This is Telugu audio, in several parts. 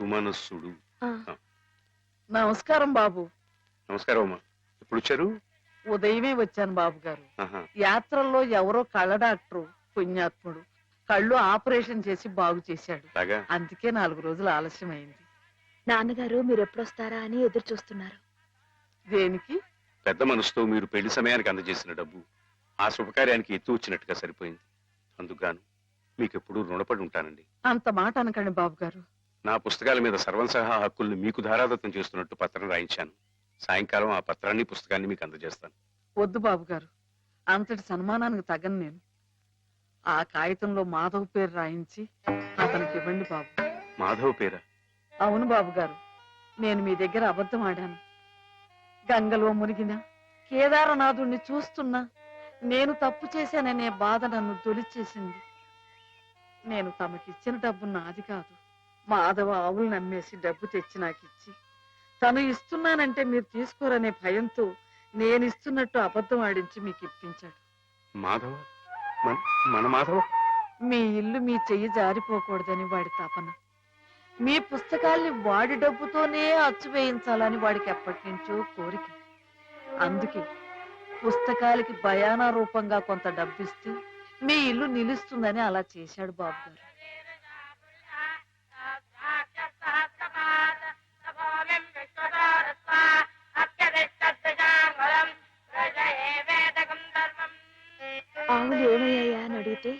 సుమనస్సుడు. నమస్కారం బాబు. నమస్కారం అమ్మా. ఎప్పుడు వచ్చారు? ఉదయమే వచ్చాను బాబు గారు. యాత్రల్లో ఎవరో కళ్ళ డాక్టరు పుణ్యాత్ముడు కళ్ళు ఆపరేషన్ చేసి బాగు చేశాడు. అందుకే 4 రోజులు ఆలస్యమైంది. నాన్నగారు మీరు ఎప్పుడొస్తారా అని ఎదురు చూస్తున్నారు. దేనికి? పెద్ద మనసుతో మీరు పెళ్లి సమయానికి అందజేసిన డబ్బు ఆ శుభకార్యానికి ఎత్తు వచ్చినట్టుగా సరిపోయింది. అందుకుగాను మీకెప్పుడు రుణపడి ఉంటానండి. అంత మాట అనకండి బాబు గారు. నా పుస్తకాల మీద సర్వంసహా హక్కుల్ని మీకు ధారాదత్తం చేస్తున్నట్టు పత్రం రాయించాను. సాయంకాలం ఆ పత్రాన్ని పుస్తకాన్ని మీకు అందజేస్తాను. వద్దు బాబు గారు, అంతటి సన్మానానికి తగను నేను. ఆ కాగితంలో మాధవ్ పేరు రాయించి అతనికి ఇవ్వండి బాబు. మాధవ్ పేరా? అవును బాబు గారు, నేను మీ దగ్గర అబద్ధం ఆడాను. గంగలో మునిగిన కేదారనాథుణ్ణి చూస్తున్నా నేను తప్పు చేశాననే బాధ నన్ను తొలిచేసింది. నేను తమకిచ్చిన డబ్బు నాది కాదు. మాధవ ఆవులు నమ్మేసి డబ్బు తెచ్చి నాకిచ్చి తను ఇస్తున్నానంటే మీరు తీసుకోరనే భయంతో నేను ఇస్తున్నట్టు అబద్ధం ఆడించి మీకు ఇప్పించాడు. మాధవ? మన మాధవ? మీ ఇల్లు మీ చెయ్యి జారిపోకూడదని వాడి తపన. మీ పుస్తకాల్ని వాడి డబ్బుతోనే అచ్చు వేయించాలని వాడికి ఎప్పటి నుంచో కోరిక. అందుకే పుస్తకాలకి బయానా రూపంగా కొంత డబ్బిస్తే మీ ఇల్లు నిలుస్తుందని అలా చేశాడు బాబు గారు. ఆవులు ఏమయ్యాయా అని అడిగితే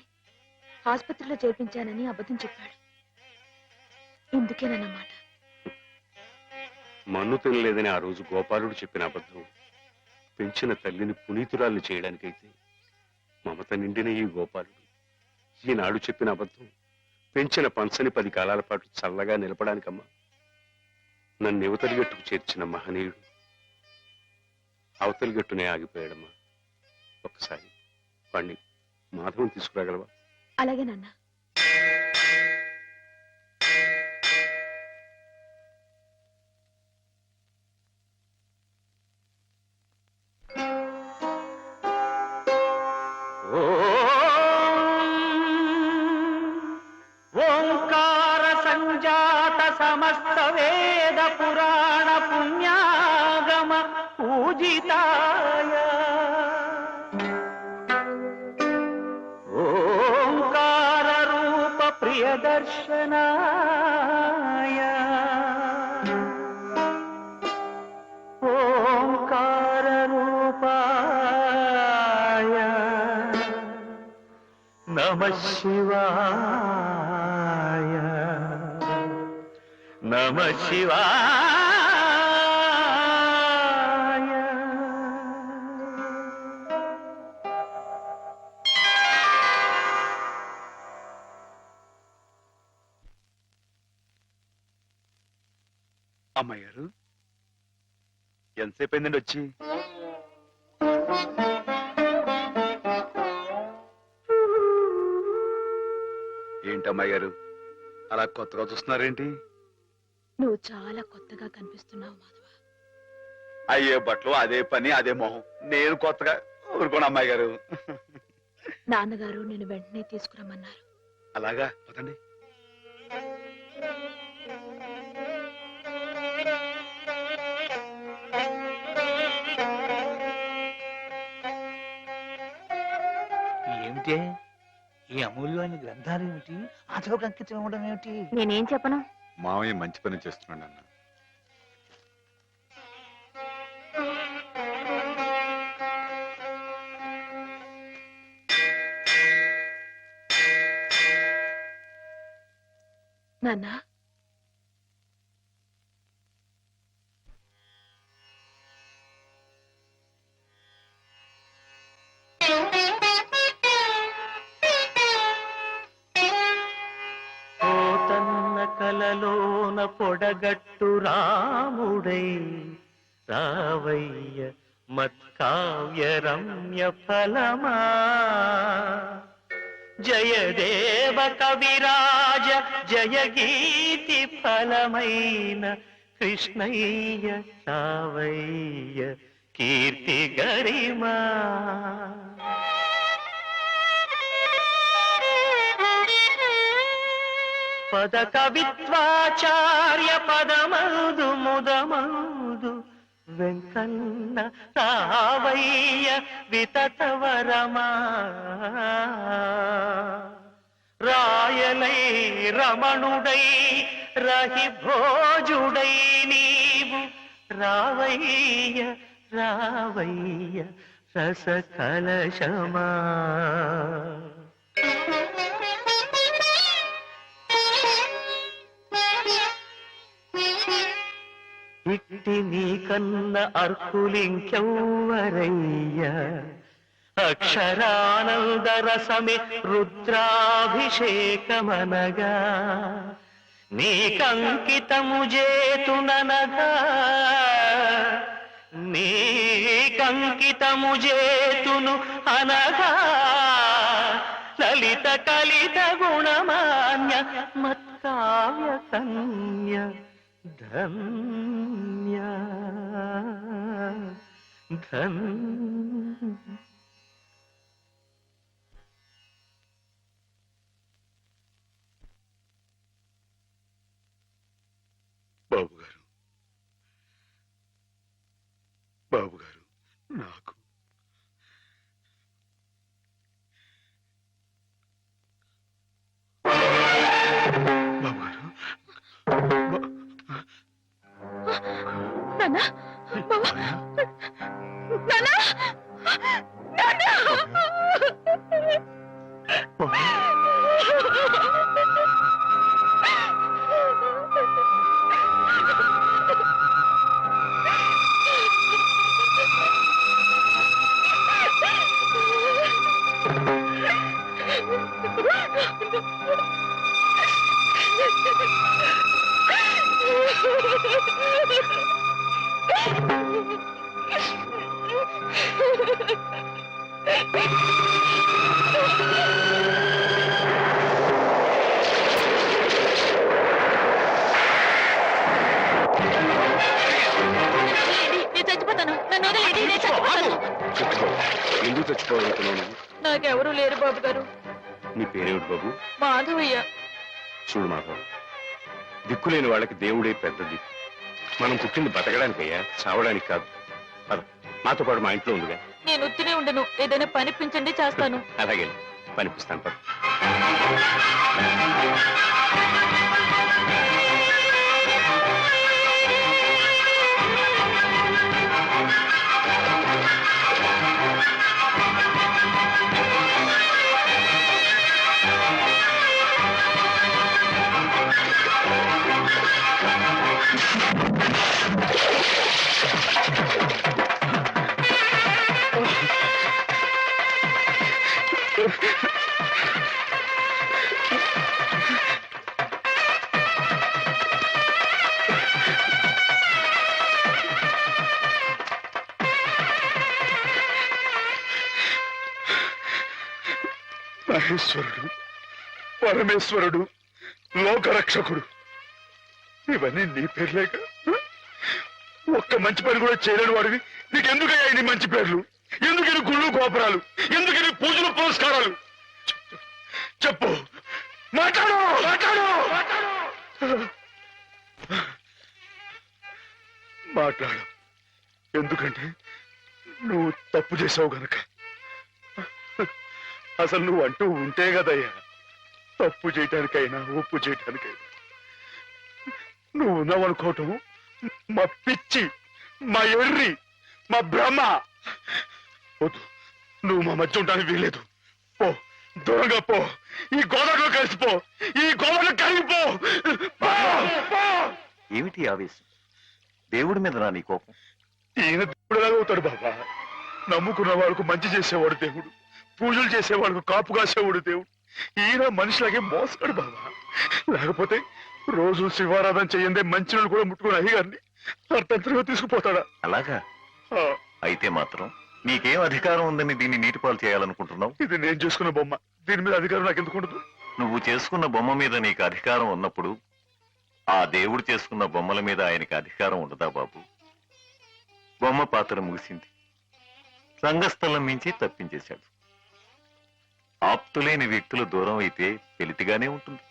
ఆసుపత్రిలో చేర్పించానని అబద్ధం చెప్పాడు. ఇందుకేనన్నమాట. మన్ను తినలేదని ఆ రోజు గోపాలుడు చెప్పిన అబద్ధం పెంచిన తల్లిని పునీతురాల్ని చేయడానికైతే మమత నిండిన ఈ గోపాలుడు ఈనాడు చెప్పిన అబద్ధం పెంచిన పంచని 10 కాలాల పాటు చల్లగా నిలపడానికమ్మా. నన్ను యువతలి గట్టుకు చేర్చిన మహనీయుడు అవతలి గట్టునే ఆగిపోయాడమ్మా. ఒక్కసారి వాణ్ణి మాధవం తీసుకురాగలవా? అలాగే నాన్న. ఓంకార సంజాత సమస్త వేద పురాణ పుణ్యాగమ పూజితాయ ఓంకార రూప ప్రియదర్శనాయ ఓంకార రూపాయ నమః శివాయ నమః శివాయ. అమ్మాయి గారు ఎంతసేపు అయిందండి వచ్చి? ఏంటమ్మాయి గారు అలా కొత్తగా చూస్తున్నారేంటి? నువ్వు చాలా కొత్తగా కనిపిస్తున్నావు మాధవ. అయ్యే బట్టలు అదే పని అదే మొహం. నేను కొత్తగా ఊరుకోను అమ్మాయి గారు. నాన్నగారు నేను వెంటనే తీసుకురమ్మన్నారు. అలాగా పదండి. ఏమిటే ఈ అమూల్యమైన గ్రంథాలు ఏమిటి? ఆటోకి అంకితం ఇవ్వడం ఏమిటి? నేనేం చెప్పను. మామయ్య మంచి పని చేస్తున్నాడు అన్న. నాన్న కలలోన పొడగట్టు రాముడై రావయ్య మత్కావ్య రమ్య ఫలమా జయదేవ కవిరాజ జయ గీతి ఫలమైన కృష్ణయ్య రావయ్య కీర్తి గరిమా. పద కవిత్వాచార్య పదమందు ముదమందు వెంకన్న రావయ్య వితతవరమా రాయలై రమణుడై రహి భోజుడై నీవు రావయ్య రావయ్య రస కలశమా ఇట్టి నీ కన్న అర్కులింకెవ్వరయ్య అక్షరానంద రసమే రుద్రాభిషేకమనగా నీకంకితము చేతుననగా నీకంకితము చేతును అనగా లలిత కలిత గుణమాన్య మత్కావ్య కన్య ధన్య ధన్య. బాబు గారు నాకు బాబు గారు నాన్న బావ నాన్న నాన్న ఎందుకు చచ్చిపోవాలనుకున్నావు? నాకెవరూ లేరు బాబు గారు. నీ పేరేమిటి బాబు? మాధవయ్య. చూడు మాధవ్, దిక్కులేని వాళ్ళకి దేవుడే పెద్ద దిక్కు. మనం పుట్టింది బతకడానికయ్యా, చావడానికి కాదు. పద, మాతో పాటు మా ఇంట్లో ఉందిగా. నేను ఉత్తినే ఉండను, ఏదైనా పనిపించండి చేస్తాను. అలాగే పనిపిస్తాను. పద. మహేశ్వరుడు, పరమేశ్వరుడు, లోకరక్షకుడు, ఇవన్నీ నీ పేర్లేక? ఒక్క మంచి పని కూడా చేయలేని వాడివి నీకెందుకయ్యా ఇన్ని మంచి పేర్లు? ఎందుకని గుళ్ళు గోపురాలు? ఎందుకని పూజలు పురస్కారాలు? చెప్పు, మాట్లాడు మాట్లాడు మాట్లాడు. ఎందుకంటే నువ్వు తప్పు చేసావు గనక. అసలు నువ్వు అంటూ ఉంటే కదయ్యా తప్పు చేయటానికైనా ఒప్పు చేయటానికైనా. నువ్వు ఉన్నావనుకోవటం మా పిచ్చి, మా ఎర్రి, మా భ్రమ. వద్దు, నువ్వు మా మధ్య ఉండడానికి వీల్లేదు. పో, దూరంగా పో. ఈ గోదావరిలో కలిసిపో, ఈ గోదావరిలో కరిగిపో. ఏమిటి ఆవేశం? దేవుడి మీద రా నీ కోపం. ఈయన దేవుడులాగా అవుతాడు బాబా. నమ్ముకున్న వాళ్ళకు మంచి చేసేవాడు దేవుడు, పూజలు చేసేవాళ్ళకు కాపు కాసేవాడు దేవుడు. ఈయన మనిషిలాగే మోసాడు బాబా. లేకపోతే రోజు శివారాధన చెయ్యందే మంచినీళ్ళు కూడా ముట్టుకుని అయ్యగారిని అర్థంతరంగా తీసుకుపోతాడా? అలాగా అయితే మాత్రం నీకేం అధికారం ఉందని దీన్ని నీటిపాలు చేయాలనుకుంటున్నావు? ఇది నేను చేసుకున్న బొమ్మ, దీని మీద అధికారం నాకు ఎందుకు ఉండదు? నువ్వు చేసుకున్న బొమ్మ మీద నీకు అధికారం ఉన్నప్పుడు ఆ దేవుడు చేసుకున్న బొమ్మల మీద ఆయనకి అధికారం ఉండదా బాబు? బొమ్మ పాత్ర ముగిసింది, రంగస్థలం మించి తప్పించేశాడు. ఆప్తులేని వ్యక్తులు దూరం అయితే పెలితిగానే ఉంటుంది.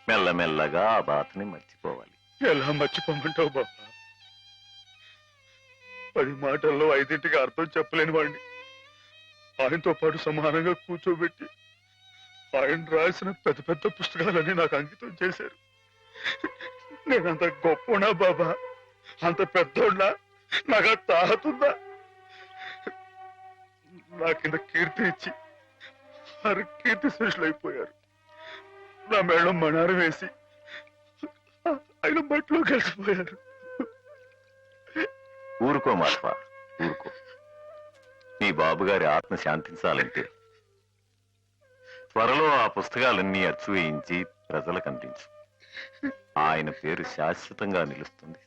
మెల్లమెల్లగా ఆ బాధని మర్చిపోవాలి. ఎలా మర్చిపోమంటావు బాబా? 10 మాటల్లో 5ంటికి అర్థం చెప్పలేని వాడిని ఆయనతో పాటు సమానంగా కూర్చోబెట్టి ఆయన రాసిన పెద్ద పెద్ద పుస్తకాలన్నీ నాకు అంకితం చేశారు. నేనంత గొప్పనా బాబా? అంత పెద్దోడ్నా? నాకు ఆ తాహతుందా? నా కింద కీర్తి ఇచ్చి వారు కీర్తి శిష్యులు అయిపోయారు. నా మేళం మణారం వేసి ఆయన బట్టలో కలిసిపోయారు. ఊరుకో మాధవ, ఊరుకో. నీ బాబుగారి ఆత్మ శాంతించాలంటే త్వరలో ఆ పుస్తకాలన్నీ అచ్చు వేయించి ప్రజలకు అందించు. ఆయన పేరు శాశ్వతంగా నిలుస్తుంది.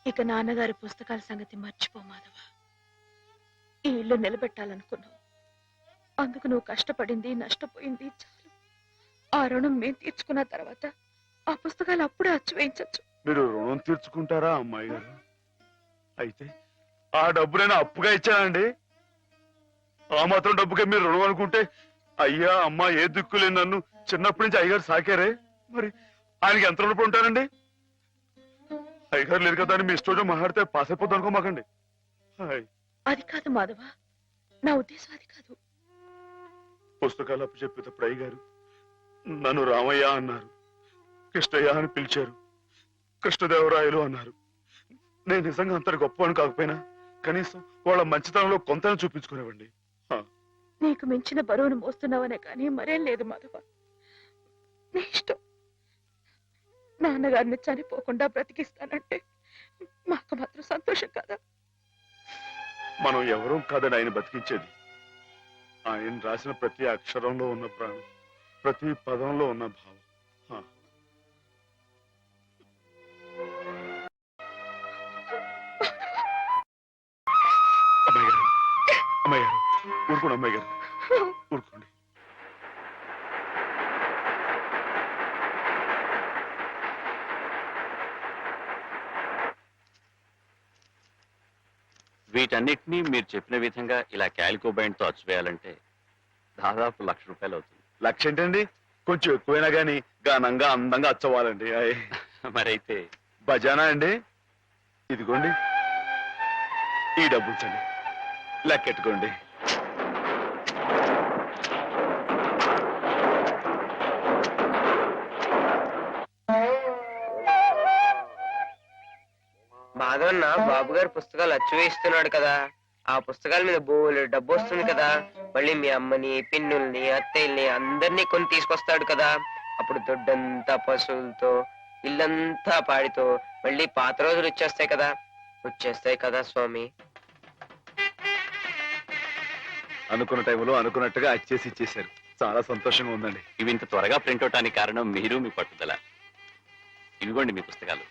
ఇక నాన్నగారి పుస్తకాల సంగతి మర్చిపో మాధవ. ఈ ఇల్లు నిలబెట్టాలనుకున్నావు. అందుకు నువ్వు కష్టపడింది, నష్టపోయింది చాలు. ఆ రుణం మేము తీర్చుకున్న తర్వాత ఆ పుస్తకాలు అప్పుడే అచ్చు వేయించచ్చు. మీరు రుణం తీర్చుకుంటారా అమ్మాయి గారు? అయితే ఆ డబ్బు నేను అప్పుగా ఇచ్చానండి. ఆ మాత్రం డబ్బుకే మీరు రుణం అనుకుంటే అయ్యా అమ్మా ఏ దిక్కులే నన్ను చిన్నప్పటి నుంచి అయ్యగారు సాకారే. మరి ఆయనకి ఎంత రుణపడి ఉంటానండి? అయ్యగారు లేరు కదా అని మీ ఇష్టం మాట్లాడితే పాస్ అయిపోద్ది అనుకోమాకండి. అది కాదు మాధవ, నా ఉద్దేశం అది కాదు. పుస్తకాలు అప్పు చెప్పేటప్పుడు అయ్యగారు నన్ను రామయ్య అన్నారు, కృష్ణయ్య అని పిలిచారు, కృష్ణదేవరాయలు అన్నారు. నేను నిజంగా అంత గొప్ప అని కాకపోయినా కనీసం వాళ్ళ మంచితనంలో కొంతని చూపించుకునేవండి. నీకు మించిన బరువును మోస్తున్నావనే కానీ మరేం లేదు మాధవ. నీ ఇష్టం. నాన్నగారిని చనిపోకుండా బ్రతికిస్తానంటే మాకు మాత్రం సంతోషం కదా. మనం ఎవరూ కాదని ఆయన బతికించేది. ఆయన రాసిన ప్రతి అక్షరంలో ఉన్న ప్రాణం, ప్రతి పదంలో ఉన్న భావం. అమ్మాయి గారు, అమ్మాయి గారు, ఊరుకోండి అమ్మాయి గారు, ఊరుకోండి. వీటన్నిటినీ మీరు చెప్పిన విధంగా ఇలా క్యాలికో బైండ్ తో అచ్చువేయాలంటే దాదాపు 1,00,000 రూపాయలు అవుతుంది. 1,00,000 ఏంటండి? కొంచెం ఎక్కువైనా గానీ ఘనంగా అందంగా అచ్చవ్వాలండి. మరైతే బజానా అండి. ఇదిగోండి ఈ డబ్బు ఉంచండి, లెక్కెట్టుకోండి. మాధవన్న బాబు గారు పుస్తకాలు అచ్చు వేస్తున్నాడు కదా, ఆ పుస్తకాల మీద బోలెడు డబ్బు వస్తుంది కదా. మళ్ళీ మీ అమ్మని, పిన్నుల్ని, అత్తయ్యల్ని అందరినీ కొని తీసుకొస్తాడు కదా. అప్పుడు దొడ్డంతా పశువులతో, ఇల్లంతా పాడితో మళ్ళీ పాత రోజులు వచ్చేస్తాయి కదా స్వామి. అనుకున్న టైంలో అనుకున్నట్టుగా అచ్చేసి ఇచ్చేశారు. చాలా సంతోషంగా ఉందండి. ఇవి ఇంత త్వరగా ప్రింట్ అవటానికి కారణం మీరు, మీ పట్టుదల. ఇవిగోండి మీ పుస్తకాలు.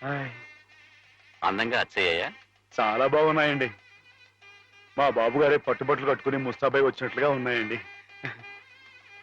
అందంగా అచ్చయ్యాయా? చాలా బాగున్నాయండి. మా బాబు గారే పట్టుబట్టలు కట్టుకుని ముస్తాబాయి వచ్చినట్లుగా ఉన్నాయండి.